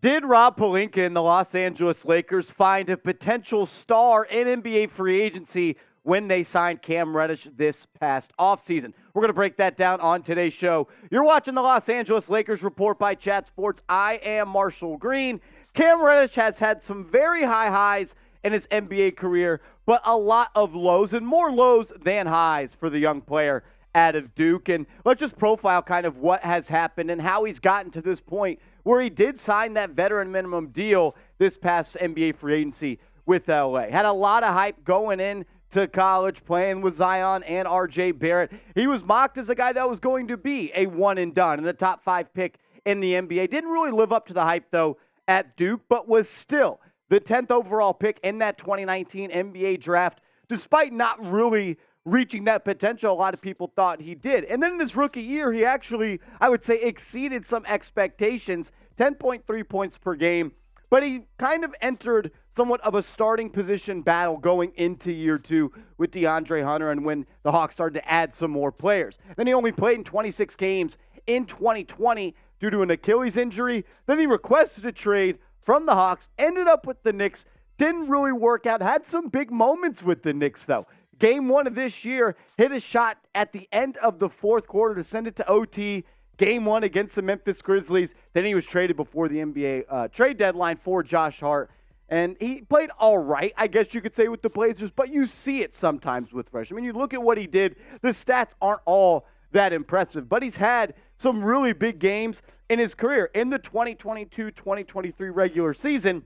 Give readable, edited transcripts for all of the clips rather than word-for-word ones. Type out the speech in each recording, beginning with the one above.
Did Rob Pelinka and the Los Angeles Lakers find a potential star in NBA free agency when they signed Cam Reddish this past offseason? We're going to break that down on today's show. You're watching the Los Angeles Lakers Report by Chat Sports. I am Marshall Green. Cam Reddish has had some very high highs in his NBA career, but a lot of lows, and more lows than highs for the young player out of Duke. And let's just profile kind of what has happened and how he's gotten to this point where he did sign that veteran minimum deal this past NBA free agency with LA. Had a lot of hype going in to college, playing with Zion and RJ Barrett. He was mocked as a guy that was going to be a one and done and a top 5 pick in the NBA. Didn't really live up to the hype, though, at Duke, but was still the 10th overall pick in that 2019 NBA draft, despite not really reaching that potential a lot of people thought he did. And then in his rookie year, he actually, I would say, exceeded some expectations, 10.3 points per game, but he kind of entered somewhat of a starting position battle going into year 2 with DeAndre Hunter and when the Hawks started to add some more players. Then he only played in 26 games in 2020 due to an Achilles injury. Then he requested a trade from the Hawks, ended up with the Knicks, didn't really work out, had some big moments with the Knicks though. Game 1 of this year, hit a shot at the end of the fourth quarter to send it to OT. Game 1 against the Memphis Grizzlies. Then he was traded before the NBA trade deadline for Josh Hart. And he played all right, I guess you could say, with the Blazers, but you see it sometimes with Fresh. I mean, you look at what he did, the stats aren't all that impressive, but he's had some really big games in his career. In the 2022-2023 regular season,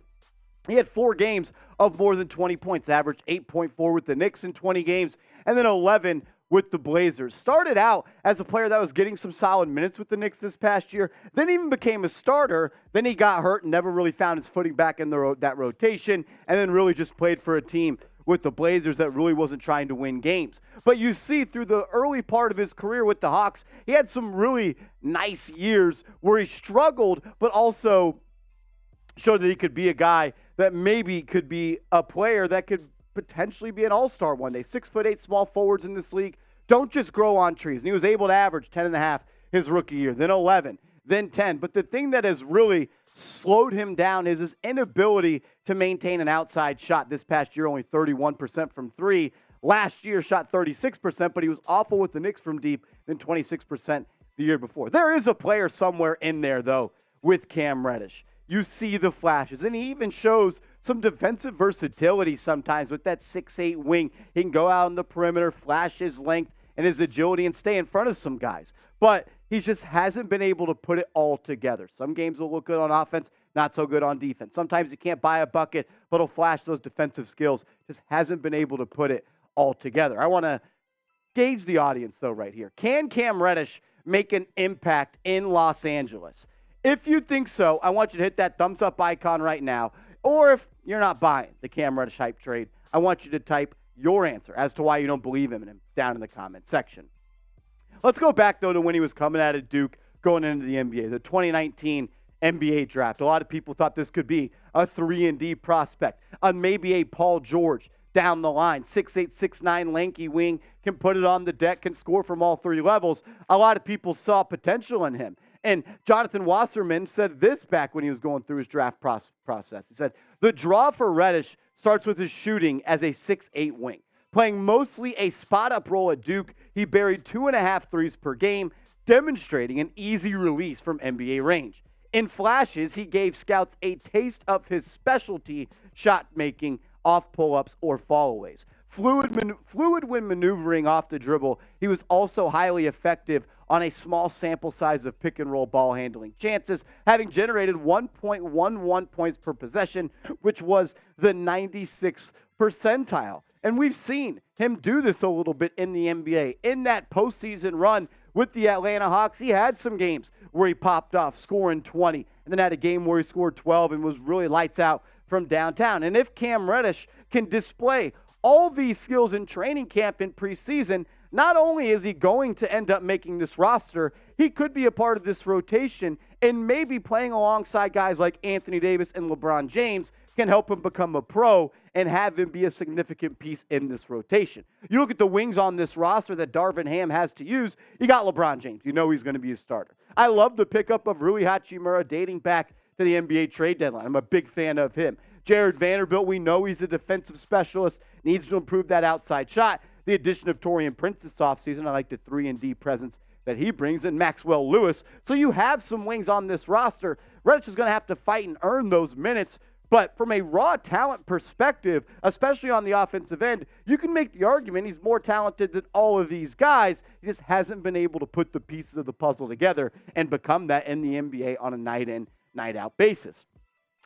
he had 4 games of more than 20 points, averaged 8.4 with the Knicks in 20 games, and then 11 with the Blazers. Started out as a player that was getting some solid minutes with the Knicks this past year, then even became a starter. Then he got hurt and never really found his footing back in that rotation, and then really just played for a team with the Blazers that really wasn't trying to win games. But you see through the early part of his career with the Hawks, he had some really nice years where he struggled, but also showed that he could be a guy that maybe could be a player that could potentially be an all-star one day. 6'8" small forwards in this league don't just grow on trees. And he was able to average 10.5 his rookie year, then 11, then 10. But the thing that has really slowed him down is his inability to maintain an outside shot. This past year, only 31% from 3. Last year, shot 36%, but he was awful with the Knicks from deep, then 26% the year before. There is a player somewhere in there, though, with Cam Reddish. You see the flashes, and he even shows some defensive versatility sometimes with that 6'8" wing. He can go out on the perimeter, flash his length and his agility, and stay in front of some guys. But he just hasn't been able to put it all together. Some games will look good on offense, not so good on defense. Sometimes you can't buy a bucket, but he'll flash those defensive skills. Just hasn't been able to put it all together. I want to gauge the audience, though, right here. Can Cam Reddish make an impact in Los Angeles? If you think so, I want you to hit that thumbs up icon right now. Or if you're not buying the Cam Reddish hype trade, I want you to type your answer as to why you don't believe in him down in the comment section. Let's go back, though, to when he was coming out of Duke, going into the NBA, the 2019 NBA draft. A lot of people thought this could be a 3-and-D prospect, maybe a Paul George down the line. 6'8", 6'9", lanky wing, can put it on the deck, can score from all 3 levels. A lot of people saw potential in him. And Jonathan Wasserman said this back when he was going through his draft process. He said, the draw for Reddish starts with his shooting as a 6'8" wing. Playing mostly a spot-up role at Duke, he buried 2.5 threes per game, demonstrating an easy release from NBA range. In flashes, he gave scouts a taste of his specialty shot-making off pull-ups or fallaways. Fluid when maneuvering off the dribble, he was also highly effective on a small sample size of pick-and-roll ball handling chances, having generated 1.11 points per possession, which was the 96th percentile. And we've seen him do this a little bit in the NBA. In that postseason run with the Atlanta Hawks, he had some games where he popped off, scoring 20, and then had a game where he scored 12 and was really lights out from downtown. And if Cam Reddish can display all these skills in training camp in preseason, not only is he going to end up making this roster, he could be a part of this rotation and maybe playing alongside guys like Anthony Davis and LeBron James can help him become a pro and have him be a significant piece in this rotation. You look at the wings on this roster that Darvin Ham has to use, you got LeBron James. You know he's going to be a starter. I love the pickup of Rui Hachimura dating back to the NBA trade deadline. I'm a big fan of him. Jared Vanderbilt, we know he's a defensive specialist, needs to improve that outside shot. The addition of Taurean Prince this offseason, I like the 3-and-D presence that he brings, and Maxwell Lewis. So you have some wings on this roster. Reddish is going to have to fight and earn those minutes. But from a raw talent perspective, especially on the offensive end, you can make the argument he's more talented than all of these guys. He just hasn't been able to put the pieces of the puzzle together and become that in the NBA on a night-in, night-out basis.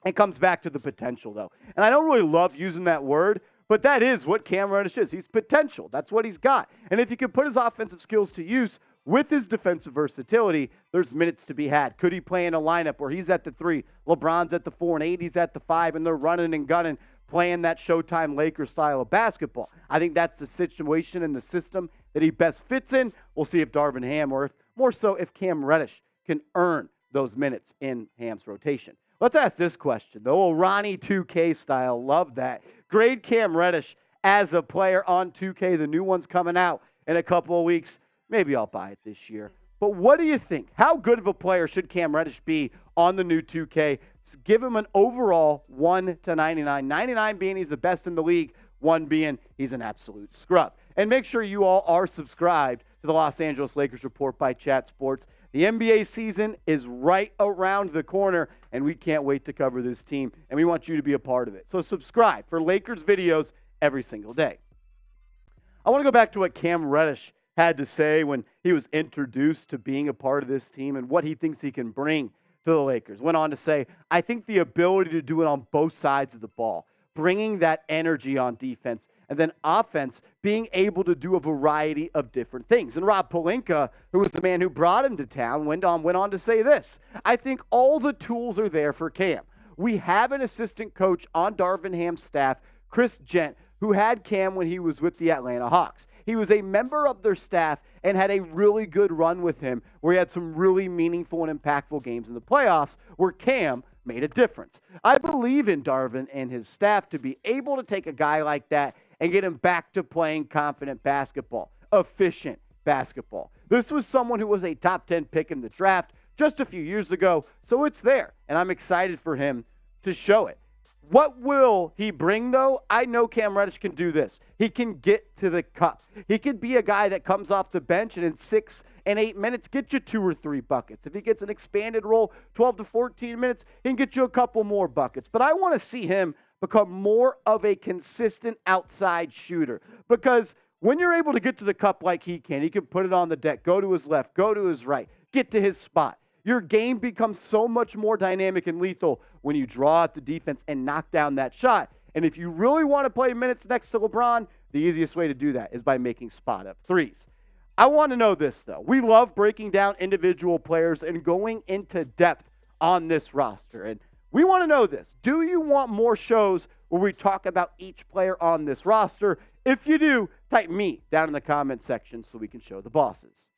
It comes back to the potential, though. And I don't really love using that word, but that is what Cam Reddish is. He's potential. That's what he's got. And if he can put his offensive skills to use with his defensive versatility, there's minutes to be had. Could he play in a lineup where he's at the 3, LeBron's at the 4, and AD's at the 5, and they're running and gunning, playing that Showtime Lakers style of basketball? I think that's the situation and the system that he best fits in. We'll see if Darvin Ham, or if more so if Cam Reddish, can earn those minutes in Ham's rotation. Let's ask this question, the old Ronnie 2K style. Love that. Grade Cam Reddish as a player on 2K. The new one's coming out in a couple of weeks. Maybe I'll buy it this year. But what do you think? How good of a player should Cam Reddish be on the new 2K? Give him an overall 1 to 99. 99 being he's the best in the league, 1 being he's an absolute scrub. And make sure you all are subscribed to the Los Angeles Lakers Report by Chat Sports. The NBA season is right around the corner, and we can't wait to cover this team, and we want you to be a part of it. So subscribe for Lakers videos every single day. I want to go back to what Cam Reddish had to say when he was introduced to being a part of this team and what he thinks he can bring to the Lakers. Went on to say, I think the ability to do it on both sides of the ball, bringing that energy on defense, and then offense, being able to do a variety of different things. And Rob Pelinka, who was the man who brought him to town, went on to say this: I think all the tools are there for Cam. We have an assistant coach on Darvin Ham's staff, Chris Gent, who had Cam when he was with the Atlanta Hawks. He was a member of their staff and had a really good run with him where he had some really meaningful and impactful games in the playoffs where Cam made a difference. I believe in Darvin and his staff to be able to take a guy like that and get him back to playing confident basketball, efficient basketball. This was someone who was a top 10 pick in the draft just a few years ago, so it's there, and I'm excited for him to show it. What will he bring, though? I know Cam Reddish can do this. He can get to the cup. He could be a guy that comes off the bench and in 6 and 8 minutes get you 2 or 3 buckets. If he gets an expanded role, 12 to 14 minutes, he can get you a couple more buckets. But I want to see him become more of a consistent outside shooter, because when you're able to get to the cup like he can put it on the deck, go to his left, go to his right, get to his spot. Your game becomes so much more dynamic and lethal when you draw out the defense and knock down that shot. And if you really want to play minutes next to LeBron, the easiest way to do that is by making spot-up threes. I want to know this, though. We love breaking down individual players and going into depth on this roster. And we want to know this. Do you want more shows where we talk about each player on this roster? If you do, type me down in the comment section so we can show the bosses.